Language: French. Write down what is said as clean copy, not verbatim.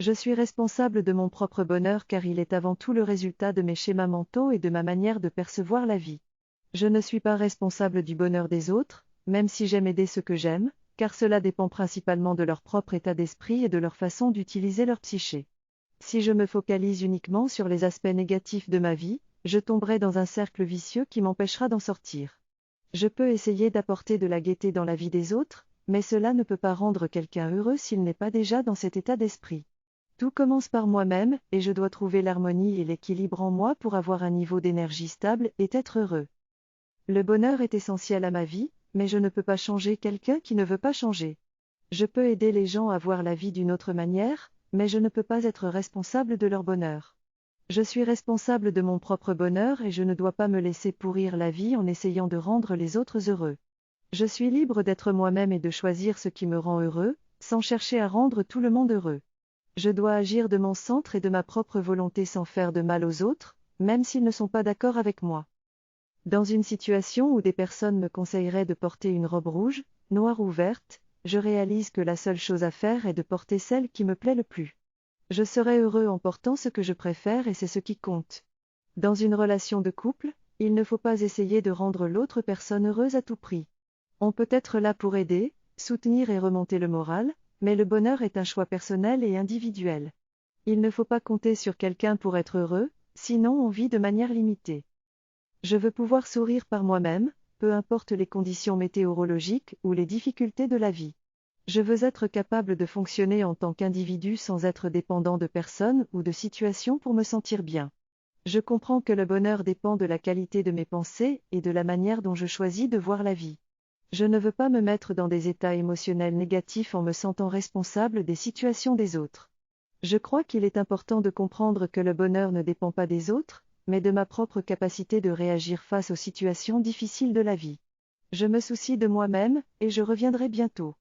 Je suis responsable de mon propre bonheur car il est avant tout le résultat de mes schémas mentaux et de ma manière de percevoir la vie. Je ne suis pas responsable du bonheur des autres, même si j'aime aider ceux que j'aime, car cela dépend principalement de leur propre état d'esprit et de leur façon d'utiliser leur psyché. Si je me focalise uniquement sur les aspects négatifs de ma vie, je tomberai dans un cercle vicieux qui m'empêchera d'en sortir. Je peux essayer d'apporter de la gaieté dans la vie des autres, mais cela ne peut pas rendre quelqu'un heureux s'il n'est pas déjà dans cet état d'esprit. Tout commence par moi-même, et je dois trouver l'harmonie et l'équilibre en moi pour avoir un niveau d'énergie stable et être heureux. Le bonheur est essentiel à ma vie, mais je ne peux pas changer quelqu'un qui ne veut pas changer. Je peux aider les gens à voir la vie d'une autre manière, mais je ne peux pas être responsable de leur bonheur. Je suis responsable de mon propre bonheur et je ne dois pas me laisser pourrir la vie en essayant de rendre les autres heureux. Je suis libre d'être moi-même et de choisir ce qui me rend heureux, sans chercher à rendre tout le monde heureux. Je dois agir de mon centre et de ma propre volonté sans faire de mal aux autres, même s'ils ne sont pas d'accord avec moi. Dans une situation où des personnes me conseilleraient de porter une robe rouge, noire ou verte, je réalise que la seule chose à faire est de porter celle qui me plaît le plus. Je serai heureux en portant ce que je préfère et c'est ce qui compte. Dans une relation de couple, il ne faut pas essayer de rendre l'autre personne heureuse à tout prix. On peut être là pour aider, soutenir et remonter le moral, mais le bonheur est un choix personnel et individuel. Il ne faut pas compter sur quelqu'un pour être heureux, sinon on vit de manière limitée. Je veux pouvoir sourire par moi-même, peu importe les conditions météorologiques ou les difficultés de la vie. Je veux être capable de fonctionner en tant qu'individu sans être dépendant de personnes ou de situations pour me sentir bien. Je comprends que le bonheur dépend de la qualité de mes pensées et de la manière dont je choisis de voir la vie. Je ne veux pas me mettre dans des états émotionnels négatifs en me sentant responsable des situations des autres. Je crois qu'il est important de comprendre que le bonheur ne dépend pas des autres, mais de ma propre capacité de réagir face aux situations difficiles de la vie. Je me soucie de moi-même, et je reviendrai bientôt.